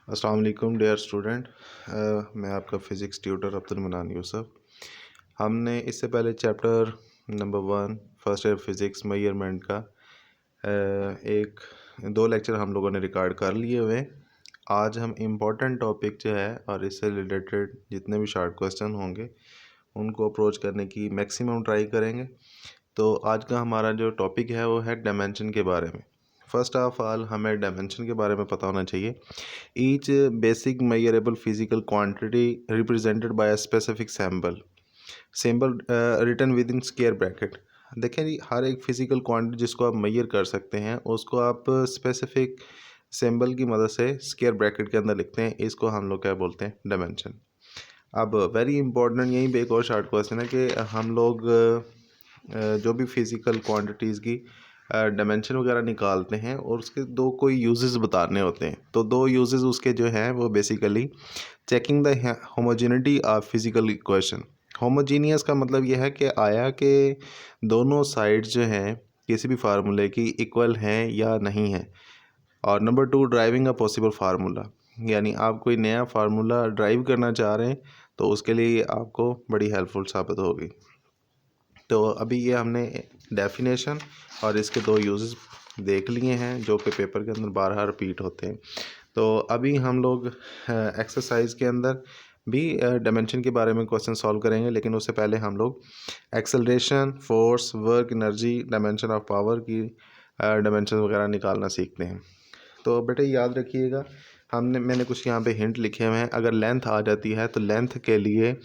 अस्सलाम वालेकुम dear student. मैं आपका फ़िज़िक्स ट्यूटर अब्दुल मनान यूसुफ। हमने इससे पहले chapter number 1 first year physics measurement का एक दो लेक्चर हम लोगों ने रिकॉर्ड कर लिए हुए हैं। आज हम इम्पोर्टेंट टॉपिक जो है और इससे रिलेटेड जितने भी शॉर्ट क्वेश्चन होंगे उनको अप्रोच करने की मैक्सिमम ट्राई करेंगे। तो आज का हमारा जो टॉपिक है वो है डायमेंशन के बारे में। फर्स्ट ऑफ ऑल हमें डायमेंशन के बारे में पता होना चाहिए। Each basic measurable physical quantity represented by a specific symbol written within square bracket. देखें जी, हर एक फिजिकल क्वांटिटी जिसको आप मेजर कर सकते हैं उसको आप स्पेसिफिक सिंबल की मदद से स्क्वायर ब्रैकेट के अंदर लिखते हैं। इसको हम लोग क्या बोलते हैं? डायमेंशन। अब वेरी इंपॉर्टेंट यहीं पे एक और शॉर्ट क्वेश्चन है कि हम लोग जो भी फिज़िकल क्वांटिटीज़ की डायमेंशन वगैरह निकालते हैं और उसके दो कोई यूजेस बताने होते हैं। तो दो यूजेस उसके जो हैं वो basically checking the homogeneity of physical equation. Homogeneous का मतलब यह है कि आया कि दोनों साइड्स जो हैं किसी भी फार्मूले की इक्वल हैं या नहीं हैं। और number 2 driving a possible formula, यानी आप कोई नया फार्मूला ड्राइव करना चाह रहे हैं तो उसके लिए ये आपको बड़ी हेल्पफुल साबित होगी। तो अभी ये हमने डेफिनेशन और इसके दो यूजेस देख लिए हैं जो कि पेपर के अंदर बारहा रिपीट होते हैं। तो अभी हम लोग एक्सरसाइज के अंदर भी डायमेंशन के बारे में क्वेश्चन सॉल्व करेंगे, लेकिन उससे पहले हम लोग acceleration, force, work, energy, dimension of power की डायमेंशन वगैरह निकालना सीखते हैं। तो बेटे याद रखिएगा, मैंने कुछ यहाँ पे हिंट लिखे हुए हैं। अगर लेंथ आ जाती है तो लेंथ के लिए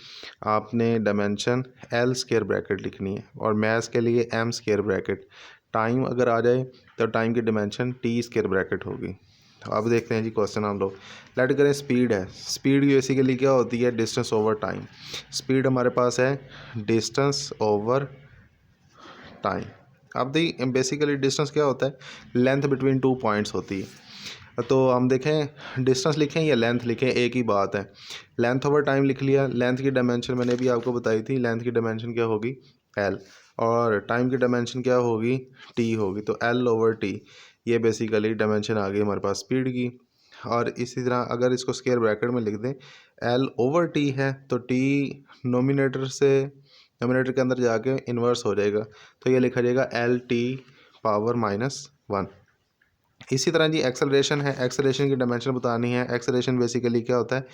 आपने डायमेंशन एल स्क्वायर ब्रैकेट लिखनी है और मैथ के लिए एम स्क्वायर ब्रैकेट। टाइम अगर आ जाए तो टाइम की डायमेंशन टी स्क्वायर ब्रैकेट होगी। तो अब देखते हैं जी क्वेश्चन हम लोग। लेट करें स्पीड है। स्पीड बेसिकली क्या होती है? Distance over time. स्पीड हमारे पास है डिस्टेंस ओवर टाइम। अब दी बेसिकली डिस्टेंस क्या होता है? लेंथ बिटवीन टू पॉइंट्स होती है। तो हम देखें डिस्टेंस लिखें या लेंथ लिखें, एक ही बात है। लेंथ ओवर टाइम लिख लिया। लेंथ की डायमेंशन मैंने भी आपको बताई थी। लेंथ की डायमेंशन क्या होगी? एल। और टाइम की डायमेंशन क्या होगी? टी होगी। तो एल ओवर टी, ये बेसिकली डायमेंशन आ गई हमारे पास स्पीड की। और इसी तरह अगर इसको स्क्वायर ब्रैकेट में लिख दें, एल ओवर टी है तो टी नोमिनेटर के अंदर जाके इन्वर्स हो जाएगा, तो ये लिखा जाएगा एल टी पावर -1। इसी तरह जी एक्सेलरेशन है। एक्सेलरेशन की डायमेंशन बतानी है। एक्सेलरेशन बेसिकली क्या होता है?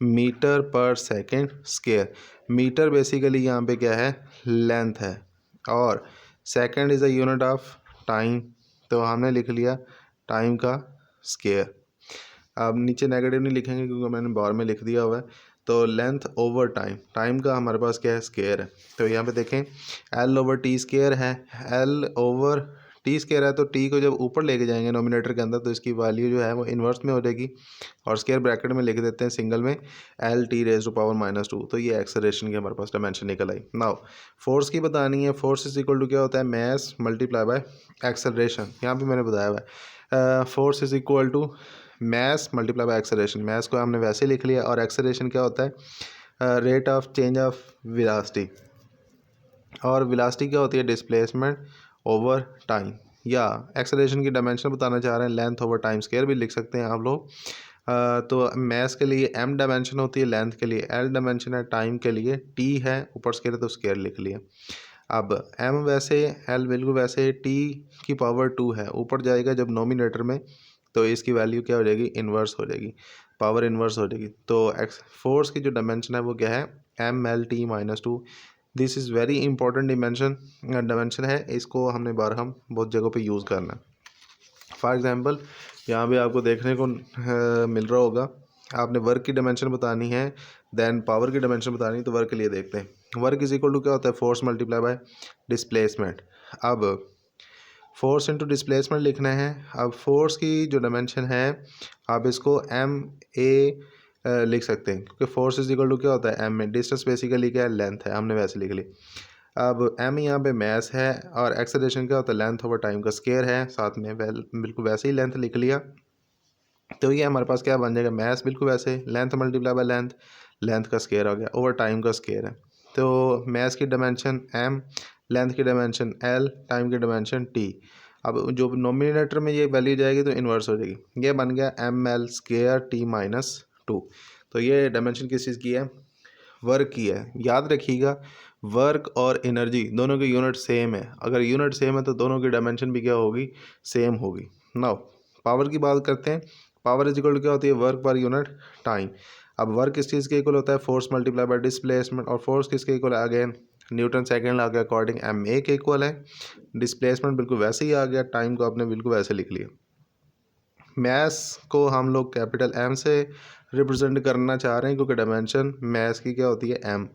मीटर पर सेकंड स्क्वायर। मीटर बेसिकली यहाँ पे क्या है? लेंथ है। और second is a unit of time, तो हमने लिख लिया टाइम का स्क्वायर। अब नीचे नेगेटिव नहीं लिखेंगे क्योंकि मैंने बार में लिख दिया हुआ है। तो लेंथ ओवर टाइम, टाइम का हमारे पास क्या है? स्क्वायर है। तो यहाँ पे देखें एल ओवर टी स्क्वायर है। एल ओवर टी स्क्वायर है तो टी को जब ऊपर लेके जाएंगे नोमिनेटर के अंदर तो इसकी वैल्यू जो है वो इन्वर्स में हो जाएगी। और स्क्वायर ब्रैकेट में लिख देते हैं सिंगल में L T raise to power -2। तो ये एक्सेलरेशन की हमारे पास डायमेंशन निकल आई। नाउ फोर्स की बतानी है। फोर्स इज इक्वल टू क्या होता है? Mass multiply by acceleration. यहाँ पे मैंने बताया हुआ है force is equal to mass multiply by acceleration. Mass को हमने वैसे लिख लिया और एक्सेलरेशन क्या होता है? Rate of change of velocity. और वेलोसिटी क्या होती है? Displacement over time. या एक्सेलरेशन की डायमेंशन बताना चाह रहे हैं, लेंथ ओवर टाइम स्क्वायर भी लिख सकते हैं आप लोग। तो मैस के लिए एम डायमेंशन होती है, लेंथ के लिए एल डायमेंशन है, टाइम के लिए टी है, ऊपर स्क्वायर है तो स्क्वायर लिख लिया। अब एम वैसे, एल बिल्कुल वैसे, टी की पावर 2 है, ऊपर जाएगा जब नोमिनेटर में तो इसकी वैल्यू क्या हो जाएगी? इन्वर्स हो जाएगी, पावर इन्वर्स हो जाएगी। तो एक्स फोर्स की जो डायमेंशन है वो क्या है? M L T -2। This is very important dimension है। इसको हमने बार हम बहुत जगहों पे यूज़ करना है। फॉर एग्जांपल यहाँ पे आपको देखने को मिल रहा होगा, आपने वर्क की डायमेंशन बतानी है, देन पावर की डायमेंशन बतानी है। तो वर्क के लिए देखते हैं। वर्क इज इक्वल टू क्या होता है? Force multiply by displacement. अब फोर्स इंटू डिस्प्लेसमेंट लिखना है। अब फोर्स की जो डायमेंशन है आप इसको एम ए लिख सकते हैं क्योंकि फोर्स इज इक्वल टू क्या होता है? एम में। डिस्टेंस बेसिकली क्या है? लेंथ है, हमने वैसे लिख ली। अब एम यहाँ पे मैस है और एक्सेलरेशन क्या होता है? लेंथ ओवर टाइम का स्क्वायर है, साथ में बिल्कुल वैसे ही लेंथ लिख लिया। तो ये हमारे पास क्या बन जाएगा? मैस बिल्कुल वैसे, length multiply by length, length का स्क्वायर हो गया, ओवर टाइम का स्क्वायर है। तो मैस की डायमेंशन एम, लेंथ की डायमेंशन एल, टाइम की डायमेंशन टी। अब जो नोमिनेटर में ये वैल्यू जाएगी तो इन्वर्स हो जाएगी। ये बन गया ml²t-2। तो ये डायमेंशन किस चीज़ की है? वर्क की है। याद रखिएगा वर्क और एनर्जी दोनों की यूनिट सेम है। अगर यूनिट सेम है तो दोनों की डायमेंशन भी क्या होगी? सेम होगी। नाउ पावर की बात करते हैं। पावर इज इक्वल टू क्या होती है? Work per unit time. अब वर्क किस चीज़ के इक्वल होता है? Force multiply by displacement. और फोर्स किसके इक्वल है? अगेन न्यूटन सेकेंड लॉ के अकॉर्डिंग ma के इक्वल है। डिस्प्लेसमेंट बिल्कुल वैसे ही आ गया, टाइम को आपने बिल्कुल वैसे लिख लिया। मैस को हम लोग कैपिटल एम से रिप्रेजेंट करना चाह रहे हैं क्योंकि डायमेंशन मैस की क्या होती है? एम।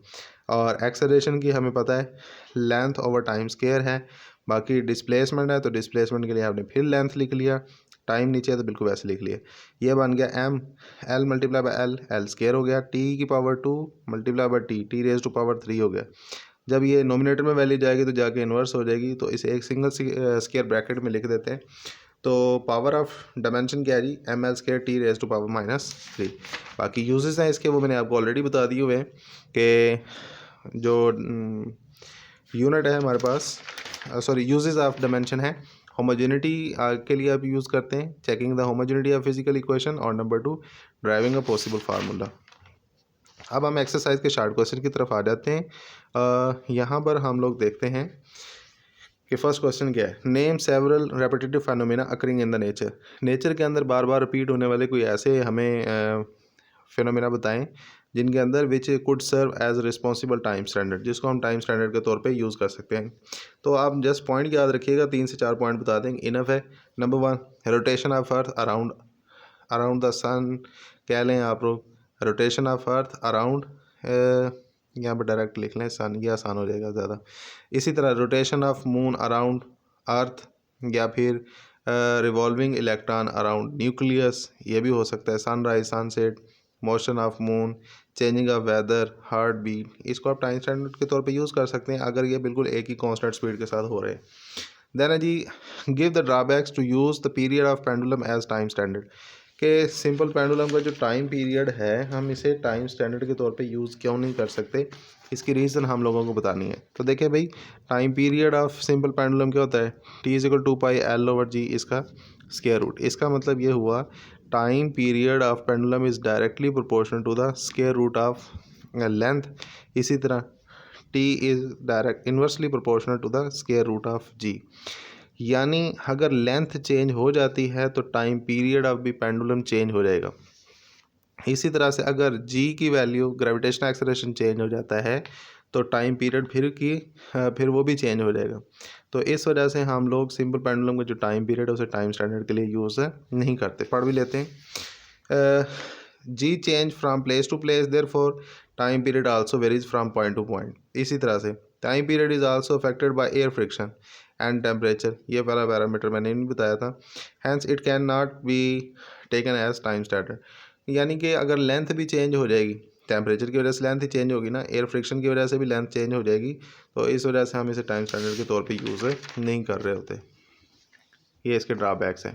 और एक्सेलरेशन की हमें पता है लेंथ ओवर टाइम स्क्वायर है। बाकी डिस्प्लेसमेंट है तो डिस्प्लेसमेंट के लिए आपने फिर लेंथ लिख लिया, टाइम नीचे है तो बिल्कुल वैसे लिख लिया। ये बन गया M, L multiply by L, L square हो गया, टी की power 2 multiply by T, T raise to power 3 हो गया। जब ये नोमिनेटर में वैल्यू जाएगी तो जाके इन्वर्स हो जाएगी, तो इसे एक सिंगल स्क्वायर ब्रैकेट में लिख देते हैं। तो पावर ऑफ डायमेंशन क्या है जी? ml²t⁻³ बाकी यूजेस हैं इसके, वो मैंने आपको ऑलरेडी बता दिए हुए हैं कि जो यूनिट है हमारे पास, सॉरी यूजेस ऑफ डायमेंशन है। होमोजेनिटी के लिए आप यूज़ करते हैं, checking the homogeneity of physical equation, और number 2 driving a possible formula. अब हम एक्सरसाइज के शार्ट क्वेश्चन की तरफ आ जाते हैं। यहाँ पर हम लोग देखते हैं कि फर्स्ट क्वेश्चन क्या है? Name several repetitive phenomena occurring in the nature. Nature के अंदर बार बार रिपीट होने वाले कोई ऐसे हमें फेनोमेना बताएं जिनके अंदर which could serve as responsible time standard, जिसको हम टाइम स्टैंडर्ड के तौर पे यूज़ कर सकते हैं। तो आप जस्ट पॉइंट याद रखिएगा, 3 से 4 पॉइंट बता देंगे इनफ है। Number 1 rotation of earth around around the sun, कह लें आप लोग रोटेशन ऑफ अर्थ अराउंड, यहाँ पर डायरेक्ट लिख लें सन, ये आसान हो जाएगा ज़्यादा। इसी तरह रोटेशन ऑफ मून अराउंड अर्थ, या फिर रिवॉल्विंग इलेक्ट्रॉन अराउंड न्यूक्लियस, ये भी हो सकता है। Sunrise sunset, motion of moon, changing of weather, heart beat, इसको आप टाइम स्टैंडर्ड के तौर पे यूज़ कर सकते हैं अगर ये बिल्कुल एक ही कांस्टेंट स्पीड के साथ हो रहे हैं। देन है जी give the drawbacks to use the period of pendulum as time standard, कि सिंपल पेंडुलम का जो टाइम पीरियड है हम इसे टाइम स्टैंडर्ड के तौर पे यूज़ क्यों नहीं कर सकते, इसकी रीज़न हम लोगों को बतानी है। तो देखिए भाई, time period of simple pendulum क्या होता है? T=2πL/g, इसका स्क्वायर रूट। इसका मतलब ये हुआ time period of pendulum is directly proportional to the square root of length. इसी तरह T is direct inversely proportional to the square root of g। यानी अगर लेंथ चेंज हो जाती है तो टाइम पीरियड ऑफ भी पेंडुलम चेंज हो जाएगा। इसी तरह से अगर g की वैल्यू, ग्रेविटेशनल एक्सेलरेशन चेंज हो जाता है तो टाइम पीरियड फिर वो भी चेंज हो जाएगा। तो इस वजह से हम लोग सिंपल पेंडुलम का जो टाइम पीरियड है उसे टाइम स्टैंडर्ड के लिए यूज़ नहीं करते। पढ़ भी लेते हैं। जी change from place to place, therefore time period also varies from point to point. इसी तरह से time period is also affected by air friction and temperature, ये पहला पैरामीटर मैंने नहीं बताया था। Hence it can not be taken as time standard. यानी कि अगर लेंथ भी चेंज हो जाएगी, टेम्परेचर की वजह से लेंथ ही चेंज होगी ना, एयर फ्रिक्शन की वजह से भी लेंथ चेंज हो जाएगी, तो इस वजह से हम इसे टाइम स्टैंडर्ड के तौर पे यूज़ नहीं कर रहे होते। ये इसके ड्रॉबैक्स हैं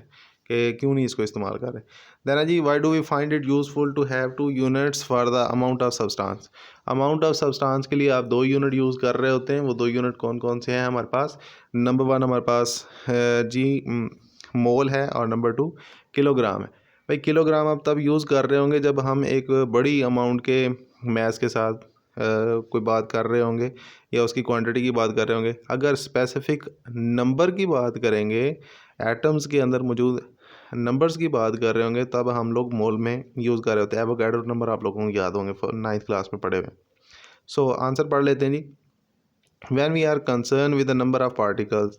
कि क्यों नहीं इसको इस्तेमाल कर रहे। देन जी why do we find it useful to have 2 units for the amount of substance. Amount of substance के लिए आप 2 यूनिट यूज़ कर रहे होते हैं। वो 2 यूनिट कौन कौन से हैं हमारे पास? नंबर 1 हमारे पास जी मोल है, और नंबर 2 किलोग्राम है। भाई किलोग्राम आप तब यूज़ कर रहे होंगे जब हम एक बड़ी अमाउंट के मैस के साथ कोई बात कर रहे होंगे या उसकी क्वांटिटी की बात कर रहे होंगे। अगर स्पेसिफिक नंबर की बात करेंगे, एटम्स के अंदर मौजूद नंबर्स की बात कर रहे होंगे, तब हम लोग मोल में यूज़ कर रहे होते हैं। एवोगैड्रो नंबर आप लोगों को याद होंगे 9th क्लास में पढ़े हुए। सो आंसर पढ़ लेते हैं जी। When we are concerned with the number of particles,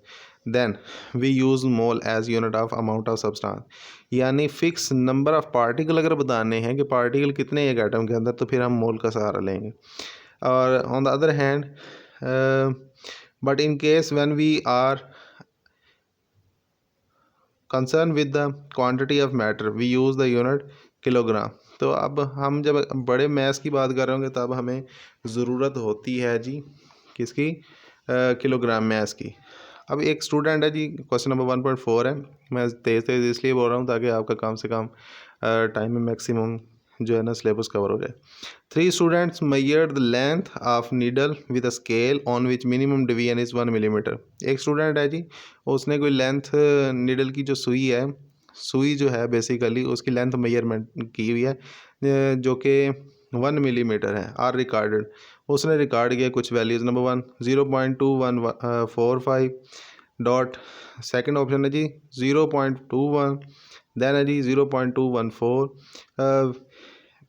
then we use mole as unit of amount of substance। यानी फिक्स नंबर ऑफ पार्टिकल अगर बताने हैं कि पार्टिकल कितने एक एटम के अंदर, तो फिर हम मोल का सहारा लेंगे। और on the other hand but in case when we are concern with the quantity of matter we use the unit kilogram. तो अब हम जब बड़े मैस की बात कर रहे होंगे तब हमें ज़रूरत होती है जी किसकी? किलोग्राम मैस की। अब एक स्टूडेंट है जी, क्वेश्चन नंबर 1.4 है। मैं तेज़ तेज़ इसलिए बोल रहा हूँ ताकि आपका कम से कम टाइम में मैक्सिमम जो है ना सिलेबस कवर हो जाए। 3 students measured the length of needle with a scale on which minimum deviation is 1 millimetre. एक स्टूडेंट है जी, उसने कोई लेंथ नीडल की जो सुई है, सुई जो है बेसिकली उसकी लेंथ मेजरमेंट की हुई है जो कि 1 मिलीमीटर है। आर रिकॉर्डेड, उसने रिकॉर्ड किया कुछ values. Number 1 0.2145 dot, second option है जी 0.21, देन है जी 0.214।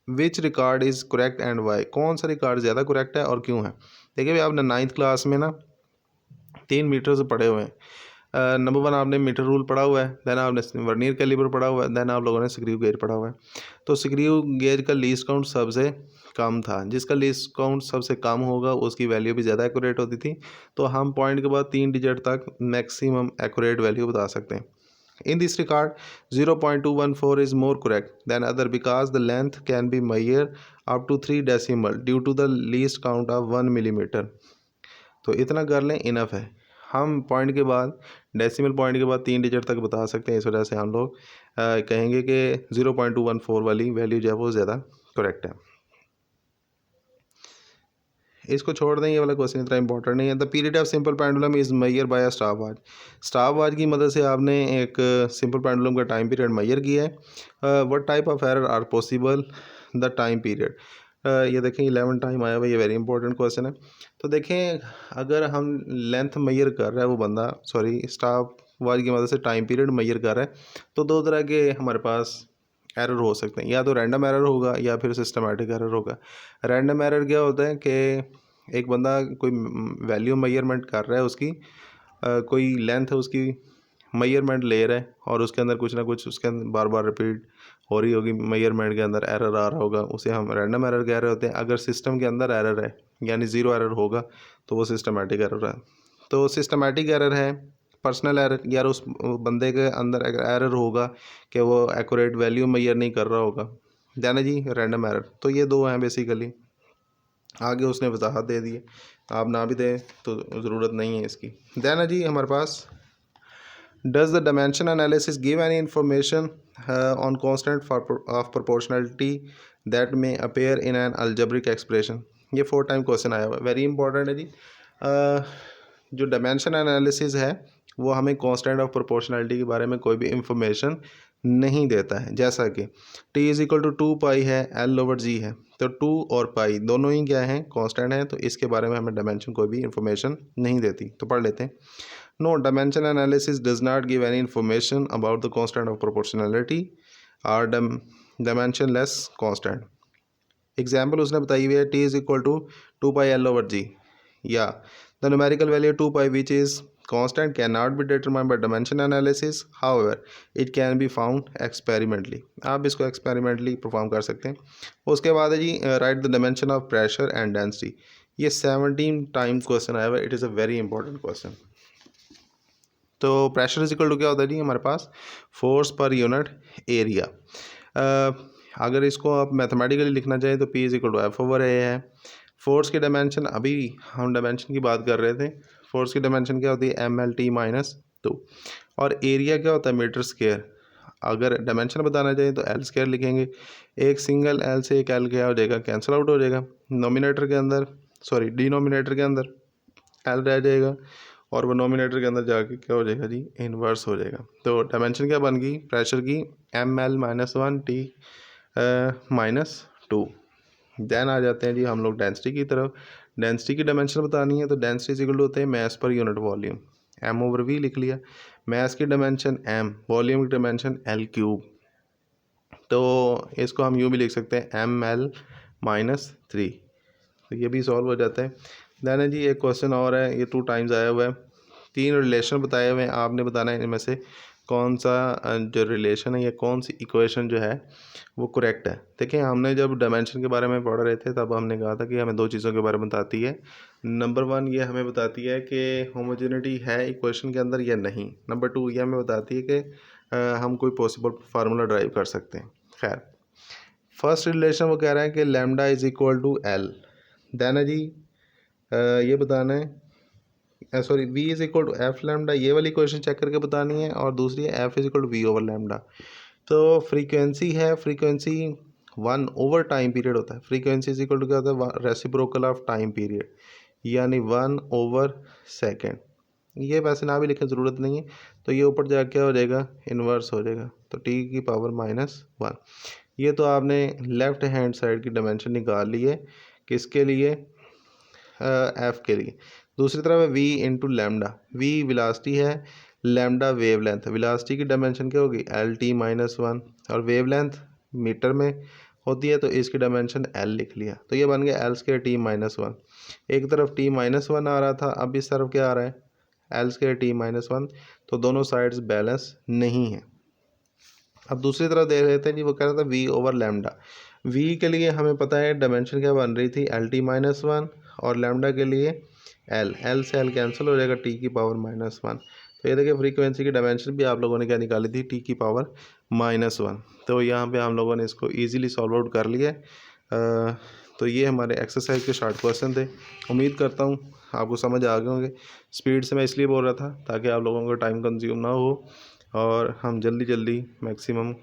Which record is correct and why, कौन सा रिकॉर्ड ज़्यादा करेक्ट है और क्यों है। देखिए भाई, आपने 9th क्लास में ना 3 मीटर से पढ़े हुए हैं। नंबर 1 आपने मीटर रूल पढ़ा हुआ है, देन आपने वर्नियर कैलिपर पढ़ा हुआ है, देन आप लोगों ने स्क्रू गेज पढ़ा हुआ है। तो स्क्रू गेज का लीस्ट काउंट सबसे कम था, जिसका लीस्ट काउंट सबसे कम होगा उसकी वैल्यू भी ज़्यादा एक्यूरेट होती थी। तो हम पॉइंट के बाद 3 डिजिट तक मैक्सिमम एक्यूरेट वैल्यू बता सकते हैं। In this record, 0.214 is more correct than other because the length can be measured up to 3 decimal due to the least count of 1 millimeter। तो इतना कर लें, इनफ है। हम पॉइंट के बाद, डेसिमल पॉइंट के बाद 3 डिजिट तक बता सकते हैं। इस वजह से हम लोग कहेंगे कि 0.214 वाली वैल्यू जो है वो ज़्यादा करेक्ट है। इसको छोड़ दें, ये वाला क्वेश्चन इतना इंपॉर्टेंट नहीं है। The period of simple pendulum is measure by a stop watch. Stop watch की मदद से आपने एक सिंपल पेंडुलम का टाइम पीरियड मेजर किया है। What type of error are possible the time period. ये देखें 11 टाइम आया हुआ, ये वेरी इंपॉर्टेंट क्वेश्चन है। तो देखें, अगर हम लेंथ मेजर कर रहा है वो बंदा, सॉरी स्टॉप वॉच की मदद से टाइम पीरियड मेजर कर रहा है, तो 2 तरह के हमारे पास एरर हो सकते हैं। या तो रैंडम एरर होगा या फिर सिस्टमेटिक एरर होगा। रैंडम एरर क्या होता है कि एक बंदा कोई वैल्यू मेजरमेंट कर रहा है, उसकी कोई लेंथ है उसकी मेजरमेंट ले रहा है और उसके अंदर कुछ ना कुछ उसके अंदर बार बार रिपीट हो रही होगी, मेजरमेंट के अंदर एरर आ रहा होगा, उसे हम रैंडम एरर कह रहे होते हैं। अगर सिस्टम के अंदर एरर है यानी 0 एरर होगा तो वो सिस्टमेटिक एरर है। तो सिस्टमेटिक एरर है, पर्सनल एरर, यार उस बंदे के अंदर एरर होगा कि वो एक्यूरेट वैल्यू मेजर नहीं कर रहा होगा, देन है जी रैंडम एरर। तो ये 2 हैं बेसिकली। आगे उसने वजाहत दे दी है, आप ना भी दें तो ज़रूरत नहीं है इसकी। देन है जी हमारे पास, does the dimension analysis give any information on constant of proportionality that may appear in an algebraic expression. ये 4 टाइम क्वेश्चन आया हुआ है, वेरी इंपॉर्टेंट है जी। जो डायमेंशन एनालिसिस है वो हमें कांस्टेंट ऑफ प्रोपोर्शनलिटी के बारे में कोई भी इंफॉर्मेशन नहीं देता है। जैसा कि t इज़ इक्वल टू 2 पाई है, l ओवर g है, तो 2 और पाई दोनों ही क्या हैं, कांस्टेंट हैं, तो इसके बारे में हमें डायमेंशन कोई भी इंफॉर्मेशन नहीं देती। तो पढ़ लेते हैं। No, dimension analysis does not give any information about the constant of proportionality और डायमेंशन लेस कांस्टेंट। एग्जाम्पल उसने बताई हुई है, t is equal to 2 pi l over g, या the numerical value 2 pi which is constant cannot be determined by dimension analysis, however it can be found experimentally। आप इसको experimentally perform कर सकते हैं। उसके बाद है जी write the dimension of pressure and density. ये 17 टाइम क्वेश्चन आया हुआ है, it is a very important question. तो प्रेशर इज इक्वल टू क्या होता है जी हमारे पास, फोर्स पर यूनिट एरिया। अगर इसको आप मैथमेटिकली लिखना चाहें तो P is equal to F over A है। फोर्स की डायमेंशन, अभी हम डायमेंशन की बात कर रहे थे, फोर्स की डायमेंशन क्या होती है, ML/T-2, और एरिया क्या होता है, मीटर स्क्वायर। अगर डायमेंशन बताना चाहिए तो L स्क्वायर लिखेंगे। एक सिंगल L से एक L क्या हो जाएगा, कैंसिल आउट हो जाएगा। नोमिनेटर के अंदर, सॉरी डिनोमिनेटर के अंदर L रह जाएगा और वो नोमिनेटर के अंदर जाके क्या हो जाएगा जी, इन्वर्स हो जाएगा। तो डायमेंशन क्या बन गई प्रेशर की, ML-1T-2। देन आ जाते हैं जी हम लोग डेंसिटी की तरफ। डेंसिटी की डायमेंशन बतानी है तो डेंसिटी इक्वल होते हैं मैस पर unit volume, M over V लिख लिया। मैस की डायमेंशन M, वॉल्यूम की डायमेंशन L3। तो इसको हम यूँ भी लिख सकते हैं ML-3। तो ये भी सॉल्व हो जाता है। देन है जी एक क्वेश्चन और है, ये 2 टाइम्स आया हुआ है। 3 रिलेशन बताए हुए हैं, आपने बताना है इनमें से कौन सा जो रिलेशन है या कौन सी इक्वेशन जो है वो करेक्ट है। देखिए, हमने जब डायमेंशन के बारे में पढ़ रहे थे तब हमने कहा था कि हमें 2 चीज़ों के बारे में बताती है। नंबर 1 ये हमें बताती है कि होमोजेनिटी है इक्वेशन के अंदर या नहीं। नंबर 2 ये हमें बताती है कि हम कोई पॉसिबल फार्मूला ड्राइव कर सकते हैं। खैर, फर्स्ट रिलेशन वो कह रहा है कि lambda is equal to L। Then है जी ये बताना है, sorry V is equal to f lambda, ये वाली क्वेश्चन चेक करके बतानी है, और दूसरी है F is equal to V over lambda. तो फ्रीक्वेंसी है, फ्रीक्वेंसी 1 ओवर टाइम पीरियड होता है। फ्रीक्वेंसी इज इक्वल टू क्या होता है, रेसिप्रोकल ऑफ टाइम पीरियड, यानी 1 ओवर सेकेंड। ये वैसे ना भी लिखने ज़रूरत नहीं है, तो ये ऊपर जाके क्या हो जाएगा, इन्वर्स हो जाएगा, तो t की पावर -1। ये तो आपने लेफ्ट हैंड साइड की डायमेंशन निकाल ली है, किसके लिए, f के लिए। दूसरी तरफ है v into lambda, v velocity है, लैम्डा वेव लेंथ। विलासिटी की डायमेंशन क्या होगी, LT-1, और वेव लेंथ मीटर में होती है, तो इसकी डायमेंशन l लिख लिया, तो ये बन गया L²T-1। एक तरफ T-1 आ रहा था, अब इस तरफ क्या आ रहा है, L²T-1, तो दोनों साइड्स बैलेंस नहीं है। अब दूसरी तरफ देख लेते हैं जी, वो कह रहा था v ओवर लैम्डा। v के लिए हमें पता है डायमेंशन क्या बन रही थी, LT-1, और लैम्डा के लिए l से l कैंसिल हो जाएगा, t की पावर -1। तो ये देखिए फ्रीक्वेंसी की डायमेंशन भी आप लोगों ने क्या निकाली थी, t की पावर -1। तो यहाँ पे हम लोगों ने इसको ईजिली सॉल्व आउट कर लिया है। तो ये हमारे एक्सरसाइज के शॉर्ट क्वेश्चन थे। उम्मीद करता हूँ आपको समझ आ गए होंगे। स्पीड से मैं इसलिए बोल रहा था ताकि आप लोगों को टाइम कंज्यूम ना हो और हम जल्दी जल्दी मैक्सिमम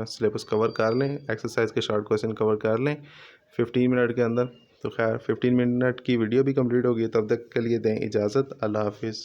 सिलेबस कवर कर लें, एक्सरसाइज के शॉर्ट क्वेश्चन कवर कर लें 15 मिनट के अंदर। तो खैर 15 मिनट की वीडियो भी कंप्लीट होगी, तब तक के लिए दें इजाज़त। अल्लाह हाफिज़।